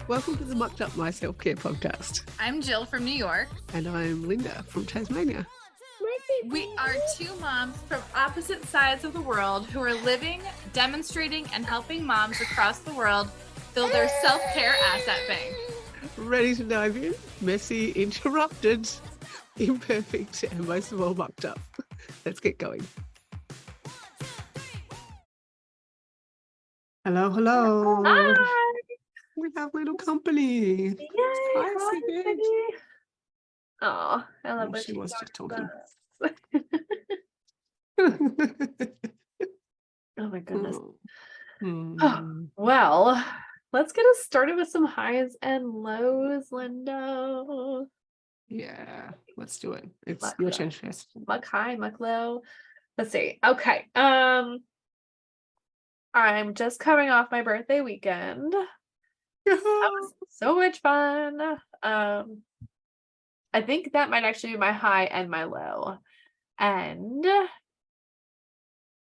Welcome to the Mucked Up My Self-Care podcast. I'm Jill from New York. And I'm Linda from Tasmania. We are two moms from opposite sides of the world who are living, demonstrating, and helping moms across the world build their self-care asset bank. Ready to dive in? Messy, interrupted, imperfect, and most of all mucked up. Let's get going. Hello, hello. Hi. We have little company. Yay. Hi, Sigrid. Oh, I love Oh, when she was just talking. Oh my goodness. Hmm. Well, let's get us started with some highs and lows, Linda. Yeah, let's do it. It's Muck your up. turn first. Muck high, muck low. Let's see. Okay. I'm just coming off my birthday weekend. That was so much fun. I think that might actually be my high and my low. And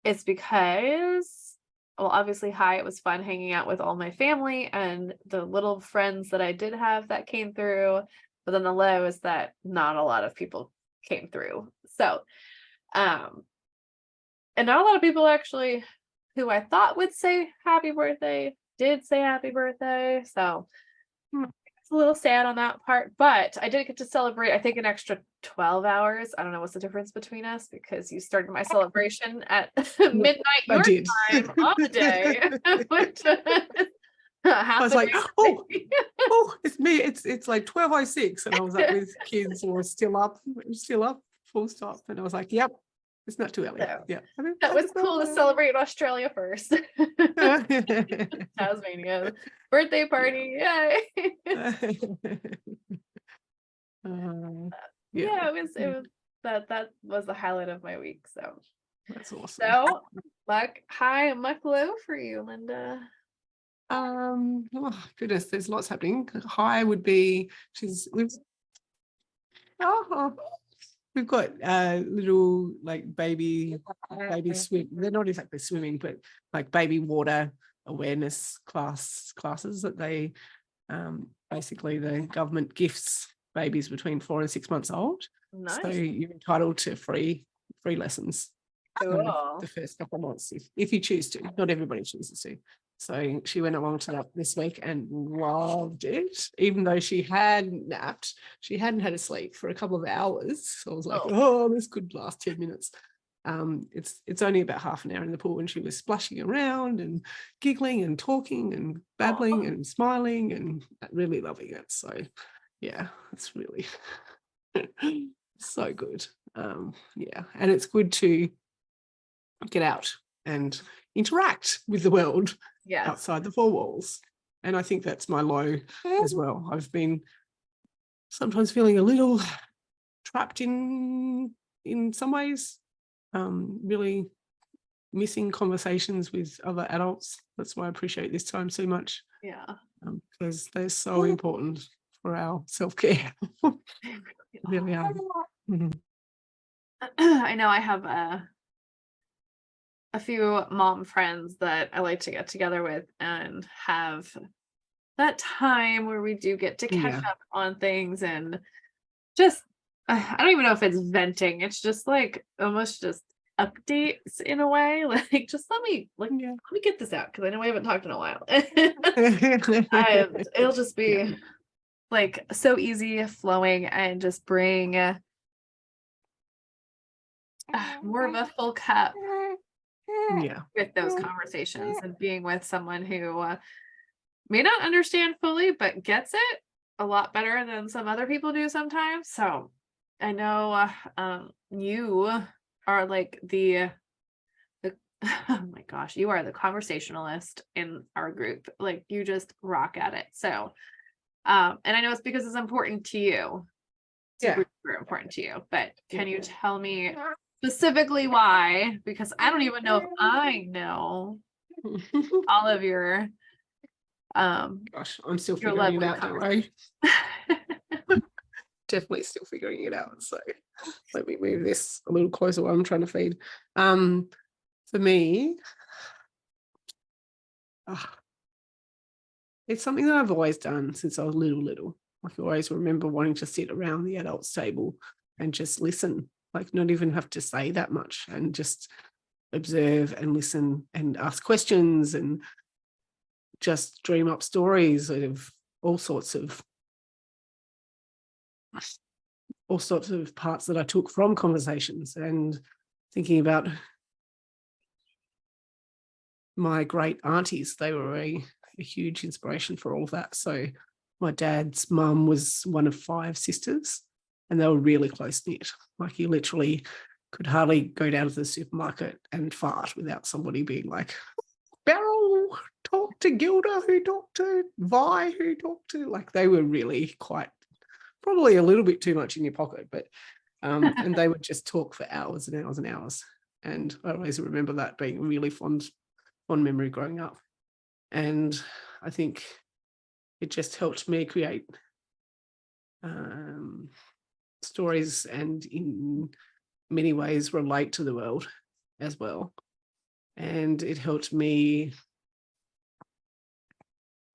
it's because, well, obviously high, it was fun hanging out with all my family and the little friends that I did have that came through. But then the low is that not a lot of people came through. So, and not a lot of people actually who I thought would say happy birthday did say happy birthday. So it's a little sad on that part, but I did get to celebrate, I think, an extra 12 hours. I don't know what's the difference between us because you started my celebration at midnight I your did. time on the day. I was like, oh, it's me. It's like 12:06, and I was like with kids who were still up, full stop. And I was like, yep, it's not too early. So, yeah, that was cool to celebrate in Australia first. Tasmania birthday party, yay! Yeah, it was that was the highlight of my week. So that's awesome. So muck high, muck low for you, Linda. Oh goodness, there's lots happening. High would be we've got little like baby swim. They're not exactly swimming, but like baby water awareness classes that they basically the government gifts babies between 4 and 6 months old. Nice. So you're entitled to free lessons. Cool. The first couple of months, if you choose to. Not everybody chooses to. So she went along to that this week and loved it, even though she had napped. She hadn't had a sleep for a couple of hours. So I was like, oh, this could last 10 minutes. It's only about half an hour in the pool, and she was splashing around and giggling and talking and babbling and smiling and really loving it. So yeah, it's really so good. Yeah, and it's good to get out and interact with the world outside the four walls. And I think that's my low as well. I've been sometimes feeling a little trapped in some ways, really missing conversations with other adults. That's why I appreciate this time so much. Yeah. Because they're so important for our self-care. Really are. Mm-hmm. I know I have a few mom friends that I like to get together with and have that time where we do get to catch up on things and just I don't even know if it's venting. It's just like almost just updates in a way. Like just let me get this out because I know we haven't talked in a while. It'll just be like so easy flowing and just bring more of a full cup with those conversations and being with someone who may not understand fully but gets it a lot better than some other people do sometimes. So I know you are like the oh my gosh, you are the conversationalist in our group. Like you just rock at it. So and I know it's because it's important to you. Super important to you. But can you tell me specifically why? Because I don't even know if I know all of your gosh, I'm still figuring it out, don't worry. Definitely still figuring it out. So let me move this a little closer while I'm trying to feed. For me, it's something that I've always done since I was little. Like I always remember wanting to sit around the adults table and just listen, like not even have to say that much and just observe and listen and ask questions and just dream up stories of all sorts of parts that I took from conversations, and thinking about my great aunties. They were a huge inspiration for all of that. So my dad's mum was one of 5 sisters, and they were really close knit. Like you literally could hardly go down to the supermarket and fart without somebody being like, Beryl, talk to Gilda, who talked to Vi, who talked to, like they were really quite, probably a little bit too much in your pocket, but and they would just talk for hours and hours and hours. And I always remember that being a really fond memory growing up. And I think it just helped me create stories and in many ways relate to the world as well. And it helped me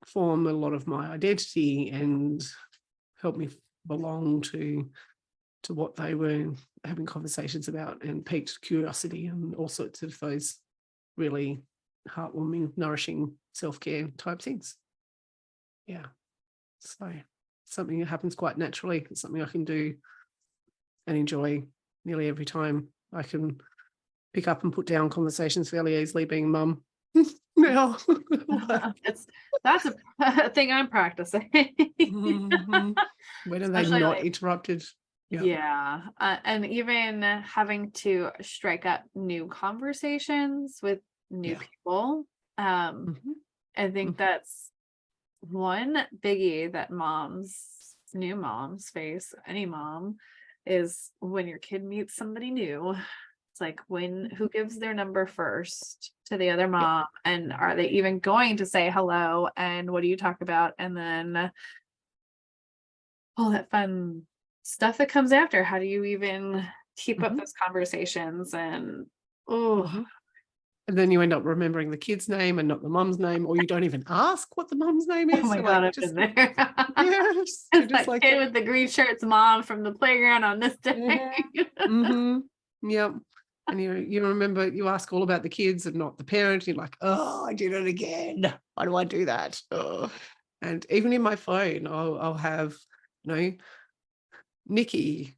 form a lot of my identity and help me belong to what they were having conversations about, and piqued curiosity and all sorts of those really heartwarming, nourishing self-care type things. Yeah. So something that happens quite naturally. It's something I can do and enjoy nearly every time. I can pick up and put down conversations fairly easily, being mum now. That's a thing I'm practicing. When are they Especially, not like, interrupted? yeah. And even having to strike up new conversations with new people. I think that's one biggie that new moms face, any mom, is when your kid meets somebody new. It's like, who gives their number first to the other mom, and are they even going to say hello, and what do you talk about, and then all that fun stuff that comes after. How do you even keep up those conversations? And and then you end up remembering the kid's name and not the mum's name, or you don't even ask what the mum's name is. Oh my God, I've been there. Yes, It's just that like kid with the green shirt's mom from the playground on this day. Yep. And you remember, you ask all about the kids and not the parent. You're like, oh, I did it again. Why do I do that? Oh. And even in my phone, I'll have, Nikki,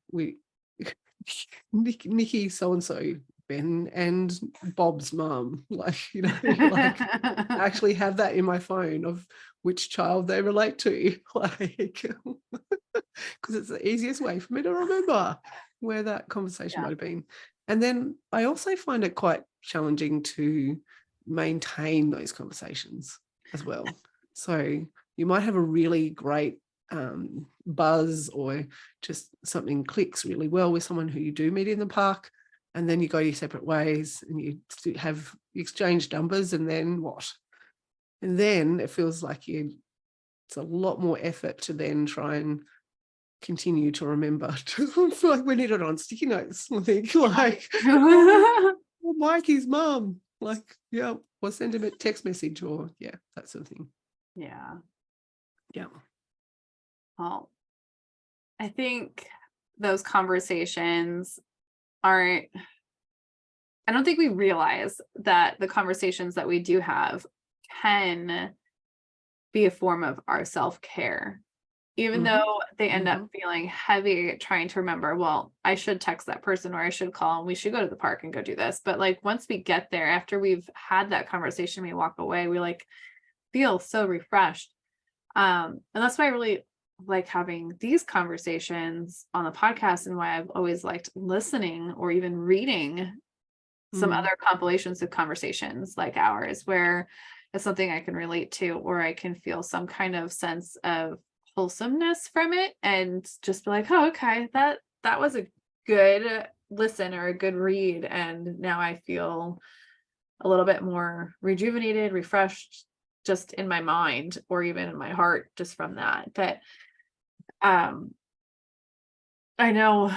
Nikki so and so, Ben, and Bob's mum. Like, like actually have that in my phone of which child they relate to, like, because it's the easiest way for me to remember where that conversation might have been. And then I also find it quite challenging to maintain those conversations as well. So you might have a really great buzz, or just something clicks really well with someone who you do meet in the park, and then you go your separate ways and you have exchanged numbers, and then what? And then it feels like it's a lot more effort to then try and continue to remember. Like we need it on sticky notes, I think, like Mikey's mum, like, or send him a text message, or that sort of thing. Yeah. Yeah. Well, I think those conversations I don't think we realize that the conversations that we do have can be a form of our self-care, even though they end up feeling heavy trying to remember, well, I should text that person, or I should call, and we should go to the park and go do this. But like, once we get there, after we've had that conversation, we walk away, we like feel so refreshed. And that's why I really like having these conversations on the podcast, and why I've always liked listening or even reading some other compilations of conversations like ours, where it's something I can relate to, or I can feel some kind of sense of wholesomeness from it, and just be like, oh, okay, that was a good listen or a good read, and now I feel a little bit more rejuvenated, refreshed, just in my mind, or even in my heart, just from that. I know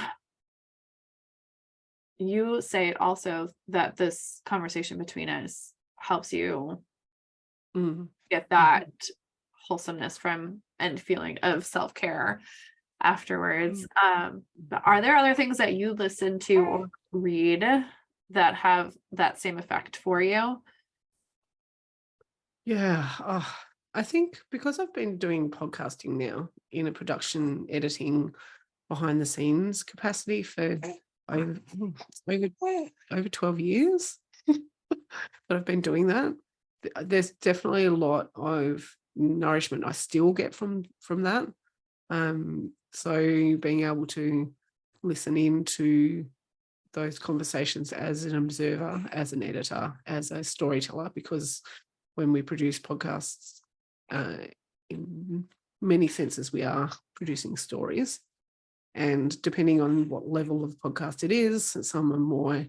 you say also that this conversation between us helps you get that wholesomeness from and feeling of self-care afterwards. But are there other things that you listen to or read that have that same effect for you? Yeah. I think because I've been doing podcasting now in a production editing behind the scenes capacity for over, over, over 12 years that I've been doing that. There's definitely a lot of nourishment I still get from that. So being able to listen into those conversations as an observer, as an editor, as a storyteller, because when we produce podcasts, in many senses, we are producing stories. And depending on what level of podcast it is, some are more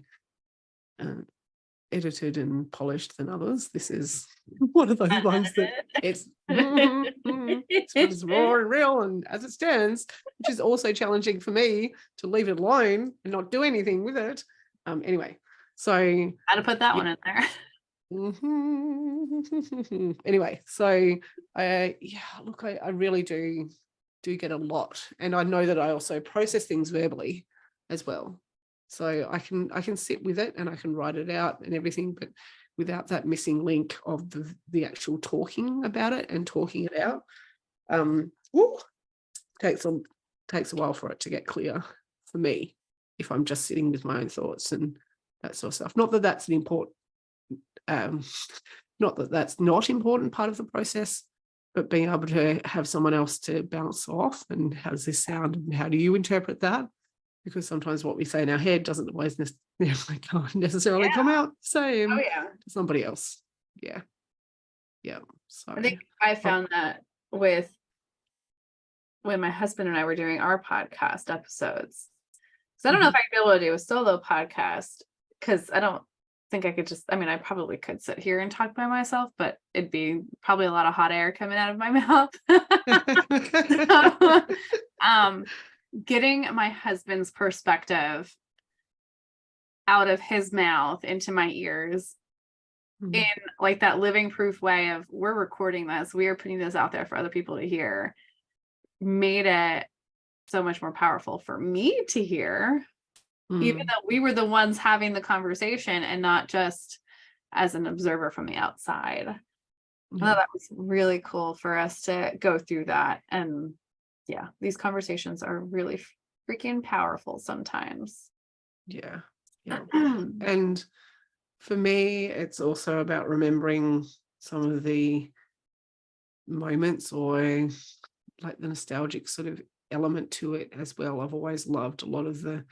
edited and polished than others. This is one of those ones that it's as raw and real and as it stands, which is also challenging for me to leave it alone and not do anything with it. Anyway, so How to put that one in there. Anyway, so yeah, look, I really do get a lot, and I know that I also process things verbally as well. So I can sit with it and I can write it out and everything, but without that missing link of the actual talking about it and talking it out, takes a while for it to get clear for me if I'm just sitting with my own thoughts and that sort of stuff. Not that that's an important, not that that's not important part of the process, but being able to have someone else to bounce off and how does this sound and how do you interpret that? Because sometimes what we say in our head doesn't always necessarily come out the same to somebody else. Yeah. So I think I found that with when my husband and I were doing our podcast episodes. So I don't know if I'd be able to do a solo podcast because I don't think I could I probably could sit here and talk by myself, but it'd be probably a lot of hot air coming out of my mouth. So, getting my husband's perspective out of his mouth into my ears in like that living proof way of we're recording this, we are putting this out there for other people to hear, made it so much more powerful for me to hear, even though we were the ones having the conversation and not just as an observer from the outside. I thought that was really cool for us to go through that. And yeah, these conversations are really freaking powerful sometimes. Yeah. And for me, it's also about remembering some of the moments or like the nostalgic sort of element to it as well. I've always loved a lot of the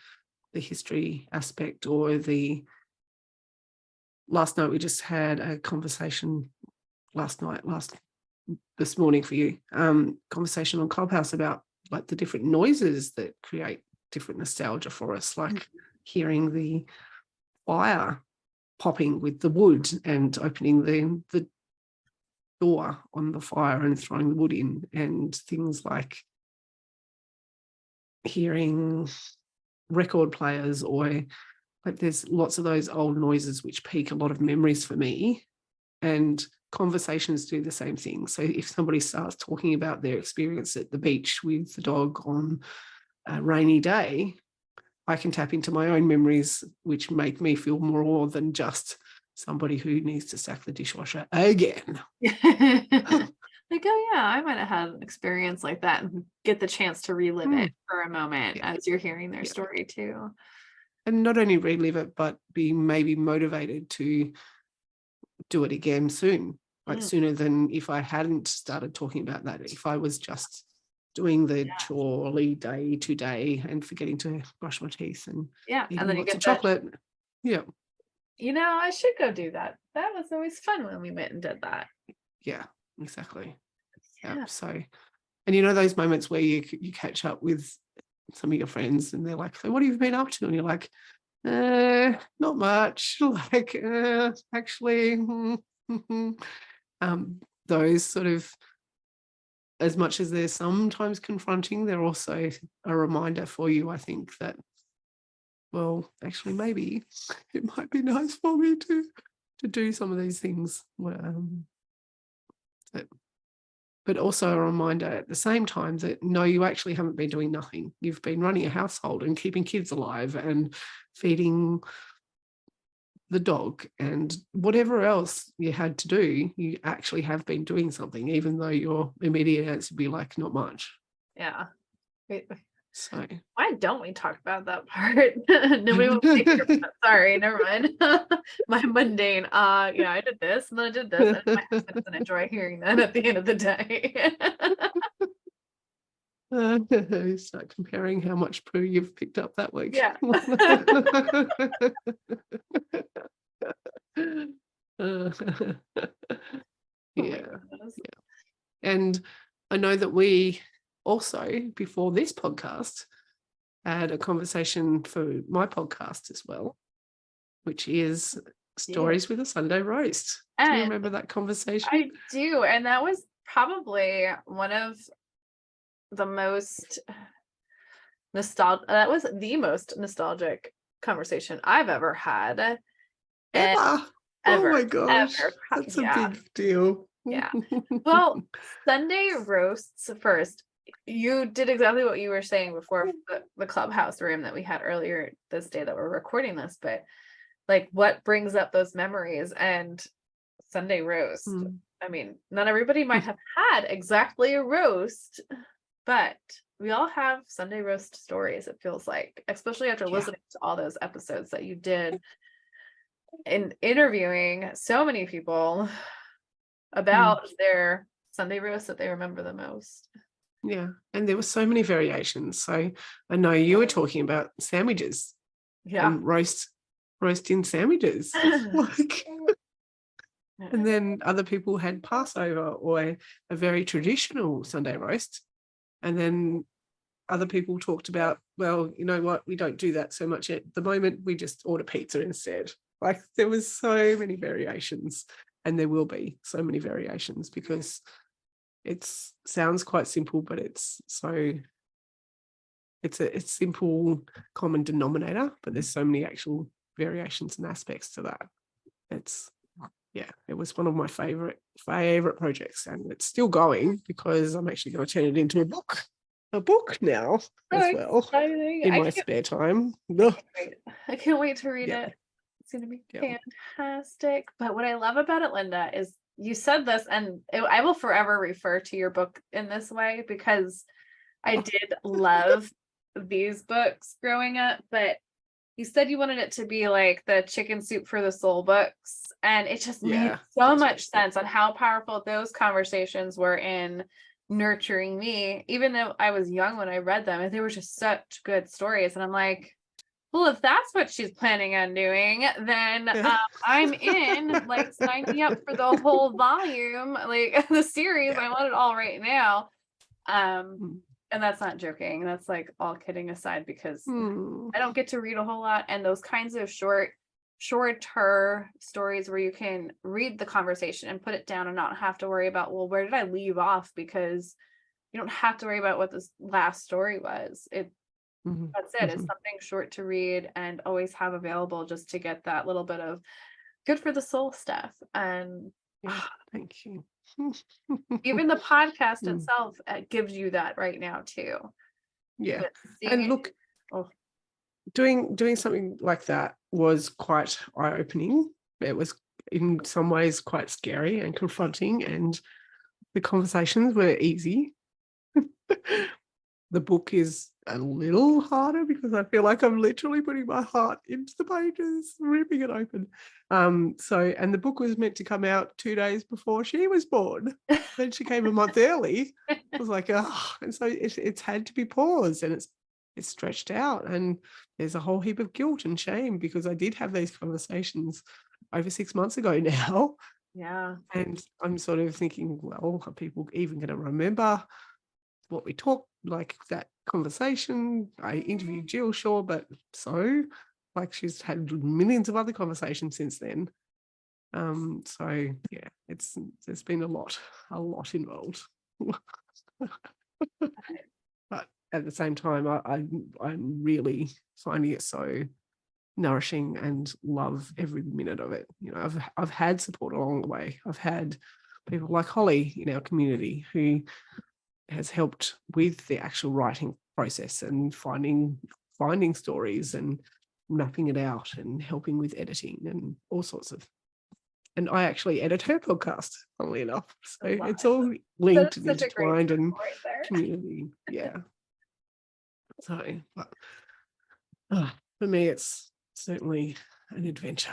history aspect or last night we just had a conversation this morning for you, conversation on Clubhouse about like the different noises that create different nostalgia for us, like hearing the fire popping with the wood and opening the door on the fire and throwing the wood in, and things like hearing record players, or like there's lots of those old noises which pique a lot of memories for me, and conversations do the same thing. So if somebody starts talking about their experience at the beach with the dog on a rainy day, I can tap into my own memories, which make me feel more than just somebody who needs to stack the dishwasher again. Like, oh yeah, I might have had an experience like that, and get the chance to relive it for a moment as you're hearing their story too. And not only relive it, but be maybe motivated to do it again soon, like sooner than if I hadn't started talking about that. If I was just doing the chorly day to day and forgetting to brush my teeth and and then you lots get of chocolate. I should go do that. That was always fun when we went and did that. Yeah, exactly. So, and those moments where you catch up with some of your friends and they're like, so what have you been up to? And you're like, not much, like actually those sort of, as much as they're sometimes confronting, they're also a reminder for you, I think, that, well, actually maybe it might be nice for me to do some of these things that but also a reminder at the same time that no, you actually haven't been doing nothing. You've been running a household and keeping kids alive and feeding the dog and whatever else you had to do. You actually have been doing something, even though your immediate answer would be like, not much. Yeah. So why don't we talk about that part? Nobody wants to hear about that. Sorry, never mind. My mundane, yeah, I did this and then I did this, and my husband doesn't enjoy hearing that at the end of the day. Start comparing how much poo you've picked up that week. Yeah. Yeah. And I know that we also, before this podcast, had a conversation for my podcast as well, which is Stories with a Sunday Roast. Do you remember that conversation? I do. And that was probably one of the most that was the most nostalgic conversation I've ever had. Ever. Ever. Oh my gosh. Ever. That's a big deal. Yeah. Well, Sunday roasts first. You did exactly what you were saying before the clubhouse room that we had earlier this day that we're recording this, but like what brings up those memories and Sunday roast. I mean, not everybody might have had exactly a roast, but we all have Sunday roast stories, it feels like, especially after listening to all those episodes that you did in interviewing so many people about their Sunday roast that they remember the most. Yeah, and there were so many variations. So I know you were talking about sandwiches. Yeah. And roasting sandwiches. Like, and then other people had Passover or a very traditional Sunday roast. And then other people talked about, well, you know what, we don't do that so much at the moment. We just order pizza instead. Like there was so many variations, and there will be so many variations because it sounds quite simple, but it's a simple common denominator, but there's so many actual variations and aspects to that. It was one of my favorite projects, and it's still going because I'm actually going to turn it into a book now as well. Exciting. In my spare time. I can't wait to read it. It's going to be fantastic. But what I love about it, Linda, is you said this, and I will forever refer to your book in this way because I did love these books growing up, but you said you wanted it to be like the Chicken Soup for the Soul books, and it just made so much sense on how powerful those conversations were in nurturing me, even though I was young when I read them, and they were just such good stories. And I'm like, well, if that's what she's planning on doing, then I'm in. Like, sign me up for the whole volume, like the series. I want it all right now. And that's not joking. That's like all kidding aside, because I don't get to read a whole lot, and those kinds of shorter stories where you can read the conversation and put it down and not have to worry about, well, where did I leave off? Because you don't have to worry about what this last story was. That's it. It's something short to read and always have available just to get that little bit of good for the soul stuff. And thank you. Even the podcast itself gives you that right now too. Yeah. And look, doing something like that was quite eye-opening. It was in some ways quite scary and confronting, and the conversations were easy. The book is a little harder because I feel like I'm literally putting my heart into the pages, ripping it open. And the book was meant to come out 2 days before she was born. Then she came a month early. I was like, and so it's had to be paused, and it's stretched out, and there's a whole heap of guilt and shame because I did have these conversations over 6 months ago now. Yeah. And I'm sort of thinking, well, are people even going to remember what we talked, like that conversation? I interviewed Jill, sure, but so like she's had millions of other conversations since then. So yeah, there's been a lot involved. But at the same time, I'm really finding it so nourishing and love every minute of it. You know, I've had support along the way. I've had people like Holly in our community who has helped with the actual writing process and finding stories and mapping it out and helping with editing and all sorts of. And I actually edit her podcast, funnily enough. So it's all linked and intertwined and community. Yeah. So, but, for me, it's certainly an adventure.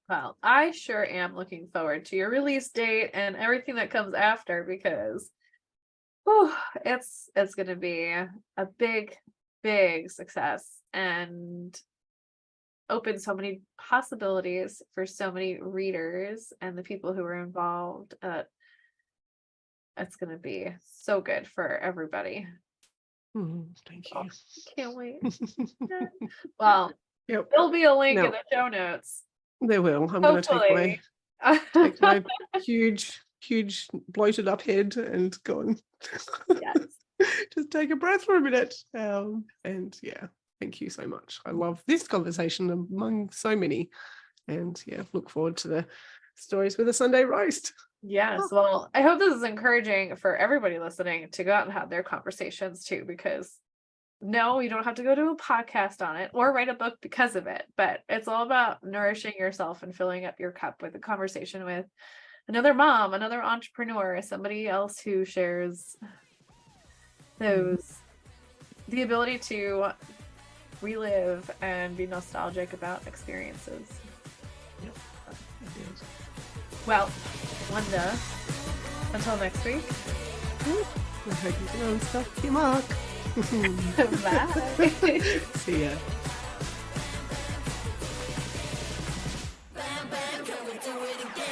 Well, I sure am looking forward to your release date and everything that comes after, because it's going to be a big success and open so many possibilities for so many readers and the people who are involved. It's going to be so good for everybody. Thank you. Can't wait. Well, there'll be a link in the show notes. There will. I'm going to take my huge bloated up head and go and just take a breath for a minute. And yeah, thank you so much. I love this conversation among so many. And yeah, look forward to the stories with the Sunday roast. Yes. Well, I hope this is encouraging for everybody listening to go out and have their conversations too, because no, you don't have to go to a podcast on it or write a book because of it, but it's all about nourishing yourself and filling up your cup with a conversation with another mom, another entrepreneur, somebody else who shares the ability to relive and be nostalgic about experiences. Yep. Well, Wanda, until next week. I hope you can unstuck your mark. Bye. See ya.